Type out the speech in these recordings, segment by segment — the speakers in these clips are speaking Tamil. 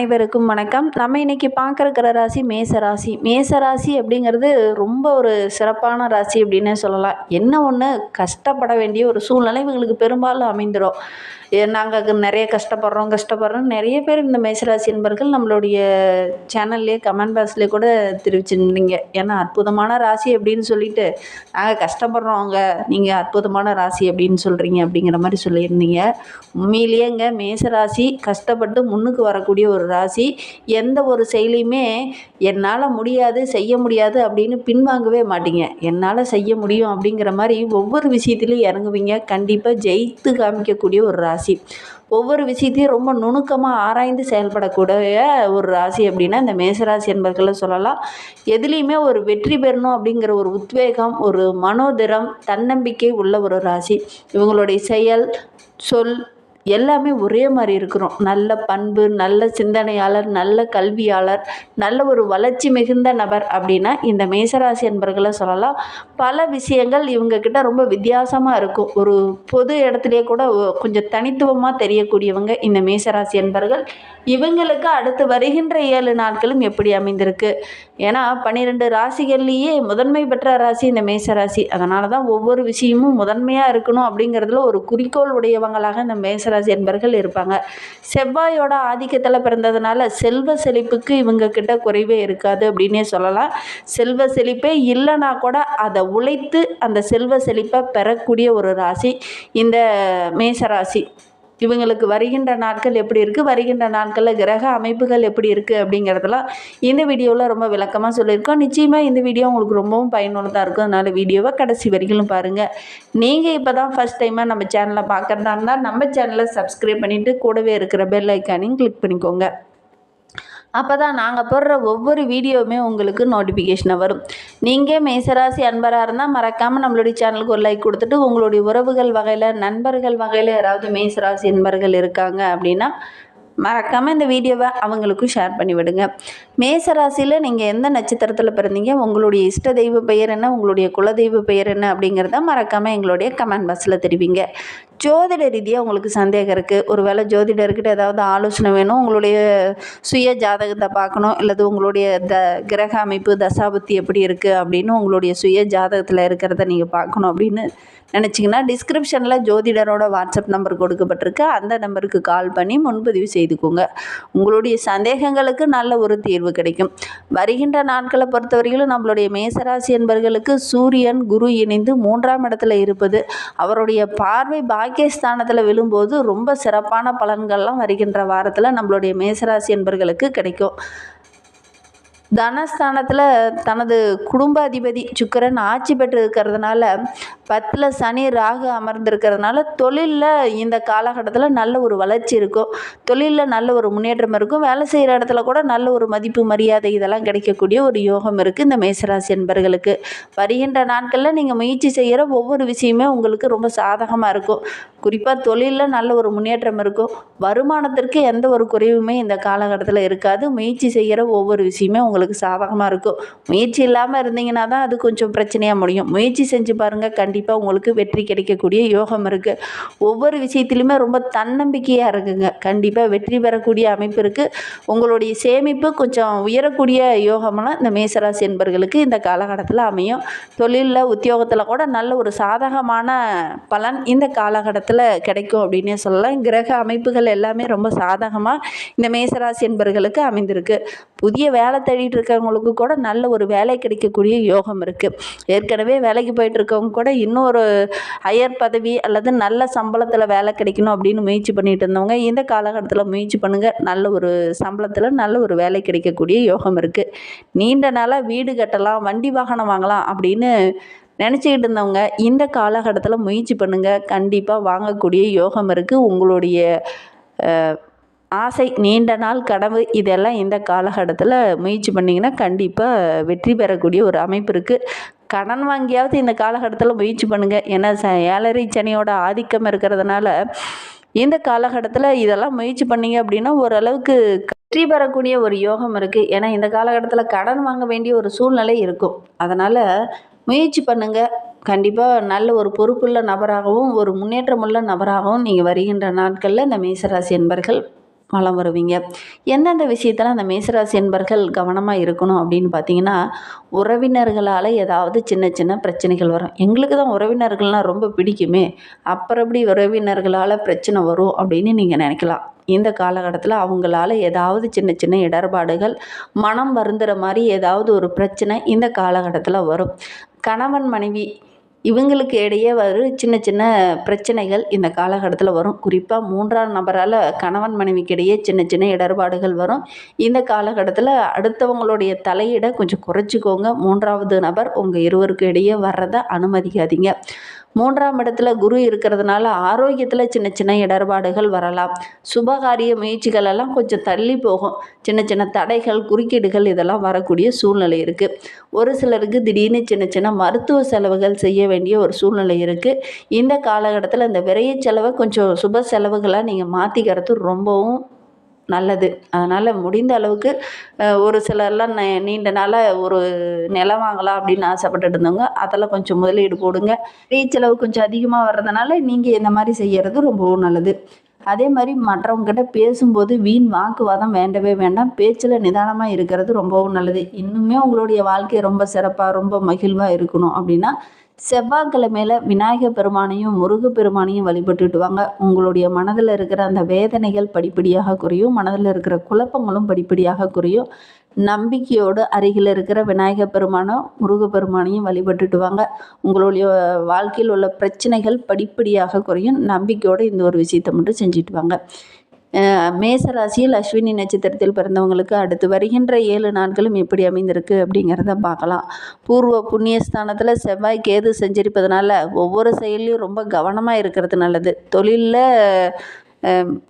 அனைவருக்கும் வணக்கம். நம்ம இன்னைக்கு பார்க்குற ராசி மேசராசி. மேசராசி அப்படிங்கிறது ரொம்ப ஒரு சிறப்பான ராசி அப்படின்னே சொல்லலாம். என்ன ஒன்று, கஷ்டப்பட வேண்டிய ஒரு சூழ்நிலை இவங்களுக்கு பெரும்பாலும் அமைந்துடும். நாங்கள் நிறைய கஷ்டப்படுறோம் நிறைய பேர் இந்த மேசராசி என்பர்கள் நம்மளுடைய சேனல்லே கமெண்ட் பாக்ஸ்லேயே கூட தெரிவிச்சிருந்தீங்க. ஏன்னா அற்புதமான ராசி அப்படின்னு சொல்லிட்டு நாங்கள் கஷ்டப்படுறோங்க, நீங்கள் அற்புதமான ராசி அப்படின்னு சொல்கிறீங்க அப்படிங்கிற மாதிரி சொல்லியிருந்தீங்க. உண்மையிலேயேங்க மேசராசி கஷ்டப்பட்டு முன்னுக்கு வரக்கூடிய ஒரு ராசி. எந்த ஒரு செயலையுமே என்னால் முடியாது, செய்ய முடியாது அப்படின்னு பின்வாங்கவே மாட்டீங்க. என்னால் செய்ய முடியும் அப்படிங்கிற மாதிரி ஒவ்வொரு விஷயத்துலையும் இறங்குவீங்க. கண்டிப்பாக ஜெயித்து காமிக்கக்கூடிய ஒரு ராசி. ஒவ்வொரு விஷயத்தையும் ரொம்ப நுணுக்கமாக ஆராய்ந்து செயல்படக்கூடிய ஒரு ராசி அப்படின்னா இந்த மேசராசி என்பர்களை சொல்லலாம். எதுலேயுமே ஒரு வெற்றி பெறணும் அப்படிங்கிற ஒரு உத்வேகம், ஒரு மனோதிரம், தன்னம்பிக்கை உள்ள ஒரு ராசி. இவங்களுடைய செயல், சொல் எல்லாமே ஒரே மாதிரி இருக்கிறோம். நல்ல பண்பு, நல்ல சிந்தனையாளர், நல்ல கல்வியாளர், நல்ல ஒரு வளர்ச்சி மிகுந்த நபர் அப்படின்னா இந்த மேசராசி என்பர்களை சொல்லலாம். பல விஷயங்கள் இவங்கக்கிட்ட ரொம்ப வித்தியாசமாக இருக்கும். ஒரு பொது இடத்துலையே கூட கொஞ்சம் தனித்துவமாக தெரியக்கூடியவங்க இந்த மேசராசி என்பர்கள். இவங்களுக்கு அடுத்து வருகின்ற 7 நாட்களும் எப்படி அமைந்திருக்கு? ஏன்னா 12 ராசிகள்லேயே முதன்மை பெற்ற ராசி இந்த மேசராசி. அதனால தான் ஒவ்வொரு விஷயமும் முதன்மையாக இருக்கணும் அப்படிங்கிறதுல ஒரு குறிக்கோள் உடையவங்களாக இந்த மேசராசி என்பர்கள் இருப்பாங்க. செவ்வாயோட ஆதிக்கத்தில் பிறந்ததுனால செல்வ செழிப்புக்கு இவங்க கிட்ட குறைவே இருக்காது அப்படின்னே சொல்லலாம். செல்வ செழிப்பே இல்லைனா கூட அதை உழைத்து அந்த செல்வ செழிப்பை பெறக்கூடிய ஒரு ராசி இந்த மேசராசி. இவங்களுக்கு வருகின்ற நாட்கள் எப்படி இருக்குது, வருகின்ற நாட்களில் கிரக அமைப்புகள் எப்படி இருக்குது அப்படிங்கிறதெல்லாம் இந்த வீடியோவில் ரொம்ப விளக்கமாக சொல்லியிருக்கோம். நிச்சயமாக இந்த வீடியோ உங்களுக்கு ரொம்பவும் பயனுள்ளதாக இருக்கும். அதனால் வீடியோவை கடைசி வரைக்கும் பாருங்கள். நீங்கள் இப்போ தான் ஃபஸ்ட் டைமாக நம்ம சேனலை பார்க்குறதா இருந்தால் நம்ம சேனலை சப்ஸ்கிரைப் பண்ணிவிட்டு கூடவே இருக்கிற பெல் ஐக்கானையும் கிளிக் பண்ணிக்கோங்க. அப்போ தான் நாங்கள் போடுற ஒவ்வொரு வீடியோவுமே உங்களுக்கு நோட்டிஃபிகேஷனாக வரும். நீங்கள் மேசராசி அன்பராக இருந்தால் மறக்காமல் நம்மளுடைய சேனலுக்கு ஒரு லைக் கொடுத்துட்டு உங்களுடைய உறவுகள் வகையில், நண்பர்கள் வகையில் யாராவது மேசராசி அன்பர்கள் இருக்காங்க அப்படின்னா மறக்காமல் இந்த வீடியோவை அவங்களுக்கும் ஷேர் பண்ணி விடுங்க. மேசராசியில் நீங்கள் எந்த நட்சத்திரத்தில் பிறந்தீங்க, உங்களுடைய இஷ்ட தெய்வ பெயர் என்ன, உங்களுடைய குலதெய்வ பெயர் என்ன அப்படிங்கிறத மறக்காமல் எங்களுடைய கமெண்ட் பாக்ஸில் தெரிவிங்க. ஜோதிட ரீதியாக உங்களுக்கு சந்தேகம் இருக்குது, ஒரு வேளை ஜோதிடர்கிட்ட ஏதாவது ஆலோசனை வேணும், உங்களுடைய சுய ஜாதகத்தை பார்க்கணும், அல்லது உங்களுடைய கிரக அமைப்பு தசாபுத்தி எப்படி இருக்குது அப்படின்னு உங்களுடைய சுய ஜாதகத்தில் இருக்கிறத நீங்கள் பார்க்கணும் அப்படின்னு நினச்சிங்கன்னா டிஸ்கிரிப்ஷனில் ஜோதிடரோட வாட்ஸ்அப் நம்பர் கொடுக்கப்பட்டிருக்கு. அந்த நம்பருக்கு கால் பண்ணி முன்பதிவு செய்துக்கோங்க. உங்களுடைய சந்தேகங்களுக்கு நல்ல ஒரு தீர்வு கிடைக்கும். வருகின்ற நாட்களை பொறுத்தவரையிலும் நம்மளுடைய மேசராசி என்பர்களுக்கு சூரியன் குரு இணைந்து 3ஆம் இடத்துல இருப்பது, அவருடைய பார்வை பாக்கியஸ்தானத்தில் விழும்போது ரொம்ப சிறப்பான பலன்கள்லாம் வருகின்ற வாரத்தில் நம்மளுடைய மேசராசி என்பர்களுக்கு கிடைக்கும். தனஸ்தானத்தில் தனது குடும்ப அதிபதி சுக்கிரன் ஆட்சி பெற்று இருக்கிறதுனால 10ல் சனி ராகு அமர்ந்திருக்கிறதுனால தொழிலில் இந்த காலகட்டத்தில் நல்ல ஒரு வளர்ச்சி இருக்கும். தொழிலில் நல்ல ஒரு முன்னேற்றம் இருக்கும். வேலை செய்கிற இடத்துல கூட நல்ல ஒரு மதிப்பு மரியாதை இதெல்லாம் கிடைக்கக்கூடிய ஒரு யோகம் இருக்குது இந்த மேசராசி என்பர்களுக்கு. வருகின்ற நாட்களில் நீங்கள் முயற்சி செய்கிற ஒவ்வொரு விஷயமே உங்களுக்கு ரொம்ப சாதகமாக இருக்கும். குறிப்பாக தொழிலில் நல்ல ஒரு முன்னேற்றம் இருக்கும். வருமானத்திற்கு எந்த ஒரு குறைவுமே இந்த காலகட்டத்தில் இருக்காது. முயற்சி செய்கிற ஒவ்வொரு விஷயமே உங்களுக்கு சாதகமாக இருக்கும். முயற்சி இல்லாமல் இருந்தீங்கன்னா தான் அது கொஞ்சம் பிரச்சனையாக முடியும். முயற்சி செஞ்சு பாருங்கள், கண்டிப்பாக உங்களுக்கு வெற்றி கிடைக்கக்கூடிய யோகம் இருக்குது. ஒவ்வொரு விஷயத்திலுமே ரொம்ப தன்னம்பிக்கையாக இருக்குங்க. கண்டிப்பாக வெற்றி பெறக்கூடிய அமைப்பு இருக்குது. உங்களுடைய சேமிப்பு கொஞ்சம் உயரக்கூடிய யோகமெல்லாம் இந்த மேசராசி என்பர்களுக்கு இந்த காலகட்டத்தில் அமையும். தொழிலில் உத்தியோகத்தில் கூட நல்ல ஒரு சாதகமான பலன் இந்த காலகட்டத்தில் கிடைக்கும் அப்படின்னே சொல்லலாம். கிரக அமைப்புகள் எல்லாமே ரொம்ப சாதகமாக இந்த மேசராசி என்பர்களுக்கு அமைந்திருக்கு. புதிய வேலை தேடிட்டு இருக்கிறவங்களுக்கு கூட நல்ல ஒரு வேலை கிடைக்கக்கூடிய யோகம் இருக்குது. ஏற்கனவே வேலைக்கு போயிட்டு இருக்கவங்க கூட இன்னொரு ஹையர் பதவி அல்லது நல்ல சம்பளத்தில் வேலை கிடைக்கணும் அப்படின்னு முயற்சி பண்ணிட்டு இருந்தவங்க இந்த காலகட்டத்தில் முயற்சி பண்ணுங்கள். நல்ல ஒரு சம்பளத்தில் நல்ல ஒரு வேலை கிடைக்கக்கூடிய யோகம் இருக்குது. நீண்ட நாளாக வீடு கட்டலாம், வண்டி வாகனம் வாங்கலாம் அப்படின்னு நினச்சிக்கிட்டு இருந்தவங்க இந்த காலகட்டத்தில் முயற்சி பண்ணுங்கள். கண்டிப்பாக வாங்கக்கூடிய யோகம் இருக்குது. உங்களுடைய ஆசை, நீண்ட நாள் கனவு இதெல்லாம் இந்த காலகட்டத்தில் முயற்சி பண்ணிங்கன்னா கண்டிப்பாக வெற்றி பெறக்கூடிய ஒரு அமைப்பு இருக்குது. கடன் வாங்கியாவது இந்த காலகட்டத்தில் முயற்சி பண்ணுங்கள். ஏன்னா 7.5 சனியோட ஆதிக்கம் இருக்கிறதுனால இந்த காலகட்டத்தில் இதெல்லாம் முயற்சி பண்ணிங்க அப்படின்னா ஓரளவுக்கு வெற்றி பெறக்கூடிய ஒரு யோகம் இருக்குது. ஏன்னா இந்த காலகட்டத்தில் கடன் வாங்க வேண்டிய ஒரு சூழ்நிலை இருக்கும். அதனால் முயற்சி பண்ணுங்கள். கண்டிப்பாக நல்ல ஒரு பொறுப்புள்ள நபராகவும் ஒரு முன்னேற்றமுள்ள நபராகவும் நீங்கள் வருகின்ற நாட்களில் இந்த மேசராசி என்பர்கள் வலம் வருவீங்க. எந்தெந்த விஷயத்தில் அந்த மேசராசி என்பர்கள் கவனமாக இருக்கணும் அப்படின்னு பார்த்தீங்கன்னா, உறவினர்களால் ஏதாவது சின்ன சின்ன பிரச்சனைகள் வரும். எங்களுக்கு தான் உறவினர்கள்னால் ரொம்ப பிடிக்குமே, அப்புறம் எப்படி உறவினர்களால் பிரச்சனை வரும் அப்படின்னு நீங்கள் நினைக்கலாம். இந்த காலகட்டத்தில் அவங்களால ஏதாவது சின்ன சின்ன இடர்பாடுகள், மனம் வருந்துகிற மாதிரி ஏதாவது ஒரு பிரச்சனை இந்த காலகட்டத்தில் வரும். கணவன் மனைவி இவங்களுக்கு இடையே சின்ன சின்ன பிரச்சனைகள் இந்த காலகட்டத்தில் வரும். குறிப்பாக 3ஆம் நபரால் கணவன் மனைவிக்கு இடையே சின்ன சின்ன இடர்பாடுகள் வரும். இந்த காலகட்டத்தில் அடுத்தவங்களுடைய தலையீடை கொஞ்சம் குறைச்சிக்கோங்க. 3வது நபர் உங்கள் இருவருக்கு இடையே வர்றதை அனுமதிக்காதீங்க. 3ஆம் இடத்துல குரு இருக்கிறதுனால ஆரோக்கியத்தில் சின்ன சின்ன இடர்பாடுகள் வரலாம். சுபகாரிய முயற்சிகள் எல்லாம் கொஞ்சம் தள்ளி போகும். சின்ன சின்ன தடைகள், குறுக்கீடுகள் இதெல்லாம் வரக்கூடிய சூழ்நிலை இருக்குது. ஒரு சிலருக்கு திடீர்னு சின்ன சின்ன மருத்துவ செலவுகள் செய்ய வேண்டிய ஒரு சூழ்நிலை இருக்குது. இந்த காலகட்டத்தில் இந்த விரைய செலவை கொஞ்சம் சுப செலவுகளாக நீங்கள் மாற்றிக்கிறது ரொம்பவும் நல்லது. அதனால் முடிந்த அளவுக்கு ஒரு சிலர்லாம் நீண்ட நாளாக ஒரு நிலம் வாங்கலாம் அப்படின்னு ஆசைப்பட்டுட்டு இருந்தவங்க அதெல்லாம் கொஞ்சம் முதலீடு போடுங்க. செலவு கொஞ்சம் அதிகமாக வர்றதுனால நீங்கள் இந்த மாதிரி செய்கிறது ரொம்பவும் நல்லது. அதே மாதிரி மற்றவங்ககிட்ட பேசும்போது வீண் வாக்குவாதம் வேண்டவே வேண்டாம். பேச்சில் நிதானமாக இருக்கிறது ரொம்பவும் நல்லது. இன்னுமே உங்களுடைய வாழ்க்கை ரொம்ப சிறப்பாக ரொம்ப மகிழ்வாக இருக்கணும் அப்படின்னா செவ்வாய்க்கிழமையில விநாயகர் பெருமானையும் முருக பெருமானையும் வழிபட்டுட்டு வாங்க. உங்களுடைய மனதில் இருக்கிற அந்த வேதனைகள் படிப்படியாக குறையும். மனதில் இருக்கிற குழப்பங்களும் படிப்படியாக குறையும். நம்பிக்கையோடு அருகில் இருக்கிற விநாயகர் பெருமானோ முருக பெருமானையும் வழிபட்டுட்டு வாங்க. உங்களுடைய வாழ்க்கையில் உள்ள பிரச்சனைகள் படிப்படியாக குறையும். நம்பிக்கையோடு இந்த ஒரு விஷயத்தை மட்டும் செஞ்சுட்டு வாங்க. மேசராசியில் அஸ்வினி நட்சத்திரத்தில் பிறந்தவங்களுக்கு அடுத்து வருகின்ற 7 நாட்களும் எப்படி அமைந்திருக்கு அப்படிங்கிறத பார்க்கலாம். பூர்வ புண்ணியஸ்தானத்தில் செவ்வாய் கேது செஞ்சிருப்பதனால ஒவ்வொரு செயல்லையும் ரொம்ப கவனமாக இருக்கிறது நல்லது. தொழிலில்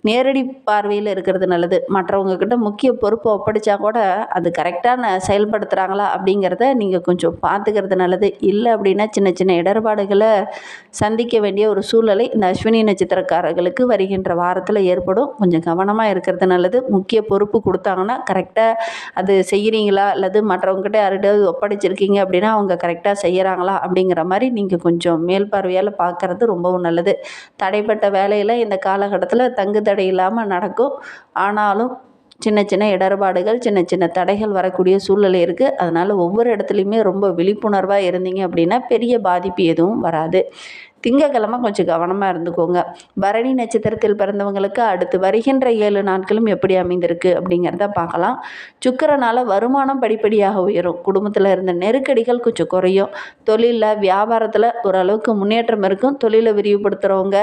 நேரடி பார்வையில் இருக்கிறது நல்லது. மற்றவங்கக்கிட்ட முக்கிய பொறுப்பை ஒப்படைச்சா கூட அது கரெக்டாக செயல்படுத்துகிறாங்களா அப்படிங்கிறத நீங்கள் கொஞ்சம் பார்த்துக்கிறது நல்லது. இல்லை அப்படின்னா சின்ன சின்ன இடர்பாடுகளை சந்திக்க வேண்டிய ஒரு சூழ்நிலை இந்த அஸ்வினி நட்சத்திரக்காரர்களுக்கு வருகின்ற வாரத்தில் ஏற்படும். கொஞ்சம் கவனமாக இருக்கிறது நல்லது. முக்கிய பொறுப்பு கொடுத்தாங்கன்னா கரெக்டாக அது செய்கிறீங்களா அல்லது மற்றவங்ககிட்ட யார்கிட்டையாவது ஒப்படைச்சிருக்கீங்க அப்படின்னா அவங்க கரெக்டாக செய்கிறாங்களா அப்படிங்கிற மாதிரி நீங்கள் கொஞ்சம் மேல் பார்வையால் பார்க்குறது ரொம்பவும் நல்லது. தடைப்பட்ட வேலையில் இந்த காலகட்டத்தில் தங்கு தடை இல்லாமல் நடக்கும். ஆனாலும் சின்ன சின்ன இடர்பாடுகள், சின்ன சின்ன தடைகள் வரக்கூடிய சூழ்நிலை இருக்குது. அதனால் ஒவ்வொரு இடத்துலையுமே ரொம்ப விழிப்புணர்வாக இருந்தீங்க அப்படின்னா பெரிய பாதிப்பு எதுவும் வராது. திங்கக்கிழமை கொஞ்சம் கவனமாக இருந்துக்கோங்க. பரணி நட்சத்திரத்தில் பிறந்தவங்களுக்கு அடுத்து வருகின்ற 7 நாட்களும் எப்படி அமைந்திருக்கு அப்படிங்கிறத பார்க்கலாம். சுக்கிரனால் வருமானம் படிப்படியாக உயரும். குடும்பத்தில் இருந்த நெருக்கடிகள் கொஞ்சம் குறையும். தொழிலில் வியாபாரத்தில் ஓரளவுக்கு முன்னேற்றம் இருக்கும். தொழிலை விரிவுபடுத்துகிறவங்க,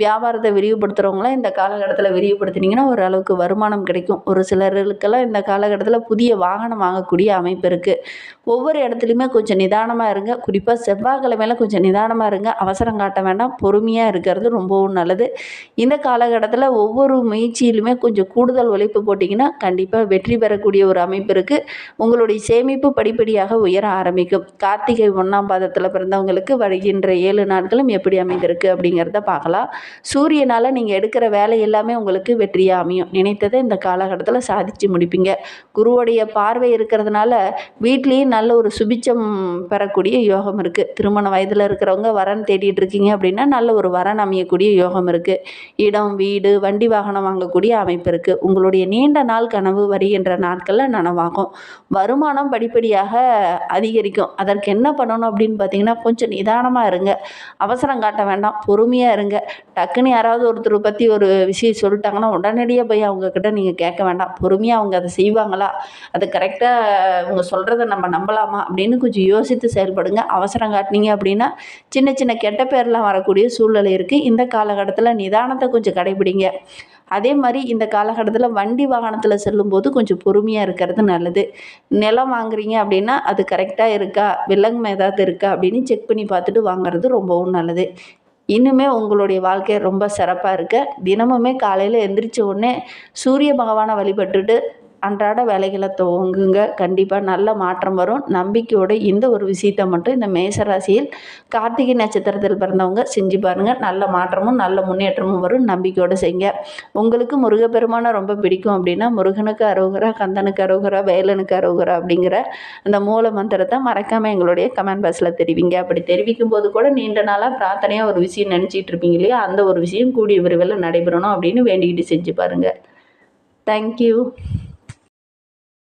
வியாபாரத்தை விரிவுபடுத்துகிறவங்களாம் இந்த காலகட்டத்தில் விரிவுபடுத்தினீங்கன்னா ஓரளவுக்கு வருமானம் கிடைக்கும். ஒரு சிலர்களுக்கெல்லாம் இந்த காலகட்டத்தில் புதிய வாகனம் வாங்கக்கூடிய அமைப்பு இருக்குது. ஒவ்வொரு இடத்துலையுமே கொஞ்சம் நிதானமாக இருங்க. குறிப்பாக செவ்வாய்க்கிழமையில கொஞ்சம் நிதானமாக இருங்க. அவசரம் காட்ட வேண்டாம். பொறுமையாக இருக்கிறது ரொம்பவும் நல்லது. இந்த காலகட்டத்தில் ஒவ்வொரு முயற்சியிலுமே கொஞ்சம் கூடுதல் உழைப்பு போட்டிங்கன்னா கண்டிப்பாக வெற்றி பெறக்கூடிய ஒரு அமைப்பு இருக்குது. உங்களுடைய சேமிப்பு படிப்படியாக உயர ஆரம்பிக்கும். கார்த்திகை 1ஆம் பாதத்தில் பிறந்தவங்களுக்கு வருகின்ற 7 நாட்களும் எப்படி அமைந்திருக்கு அப்படிங்கிறத பார்க்கலாம். சூரியனால் நீங்கள் எடுக்கிற வேலை எல்லாமே உங்களுக்கு வெற்றியாக அமையும். நினைத்ததை இந்த காலகட்டத்தில் சாதித்து முடிப்பீங்க. குருவுடைய பார்வை இருக்கிறதுனால வீட்லேயும் நல்ல ஒரு சுபிச்சம் பெறக்கூடிய யோகம் இருக்குது. திருமண வயதில் இருக்கிறவங்க வரன் தேடிட்டு இருக்கீங்க அப்படின்னா நல்ல ஒரு வரன் அமையக்கூடிய யோகம் இருக்குது. இடம், வீடு, வண்டி வாகனம் வாங்கக்கூடிய அமைப்பு இருக்குது. உங்களுடைய நீண்ட நாள் கனவு வருகின்ற நாட்களில் நனவாகும். வருமானம் படிப்படியாக அதிகரிக்கும். அதற்கு என்ன பண்ணணும் அப்படின்னு பார்த்தீங்கன்னா கொஞ்சம் நிதானமாக இருங்க. அவசரம் காட்ட வேண்டாம். பொறுமையாக இருங்க. டக்குன்னு யாராவது ஒருத்தர் பற்றி ஒரு விஷயம் சொல்லிட்டாங்கன்னா உடனடியாக போய் அவங்கக்கிட்ட நீங்கள் கேட்க வேண்டாம். பொறுமையாக அவங்க அதை செய்வாங்களா, அது கரெக்டாக அவங்க சொல்கிறத நம்ம நம்பலாமா அப்படின்னு கொஞ்சம் யோசித்து செயல்படுங்க. அவசரம் காட்டினீங்க அப்படின்னா சின்ன சின்ன கெட்ட பேர்லாம் வரக்கூடிய சூழ்நிலை இருக்குது. இந்த காலகட்டத்தில் நிதானத்தை கொஞ்சம் கடைபிடிங்க. அதே மாதிரி இந்த காலகட்டத்தில் வண்டி வாகனத்தில் செல்லும்போது கொஞ்சம் பொறுமையாக இருக்கிறது நல்லது. நிலம் வாங்குறீங்க அப்படின்னா அது கரெக்டாக இருக்கா, வில்லங்கம் ஏதாவது இருக்கா அப்படின்னு செக் பண்ணி பார்த்துட்டு வாங்குறது ரொம்பவும் நல்லது. இன்னுமே உங்களுடைய வாழ்க்கை ரொம்ப சிறப்பாக இருக்க தினமுமே காலையில் எந்திரிச்ச உடனே சூரிய பகவானை வழிபட்டுட்டு அன்றாட வேலைகளை துவங்குங்க. கண்டிப்பாக நல்ல மாற்றம் வரும். நம்பிக்கையோடு இந்த ஒரு விஷயத்தை மட்டும் இந்த மேசராசியில் கார்த்திகை நட்சத்திரத்தில் பிறந்தவங்க செஞ்சு பாருங்கள். நல்ல மாற்றமும் நல்ல முன்னேற்றமும் வரும். நம்பிக்கையோடு செய்யுங்க. உங்களுக்கு முருகப்பெருமானை ரொம்ப பிடிக்கும் அப்படின்னா முருகனுக்கு அரோகரா, கந்தனுக்கு அரோகரா, வேலனுக்கு அரோகரா அப்படிங்கிற அந்த மூல மந்திரத்தை மறக்காமல் எங்களுடைய கமெண்ட் பாக்ஸில் தெரிவிங்க. அப்படி தெரிவிக்கும் போது கூட நீண்ட நாளாக பிரார்த்தனையாக ஒரு விஷயம் நினச்சிட்டு இருப்பீங்க இல்லையா, அந்த ஒரு விஷயம் கூடிய விரைவில் நடைபெறணும் அப்படின்னு வேண்டிக்கிட்டு செஞ்சு பாருங்கள். தேங்க்யூ.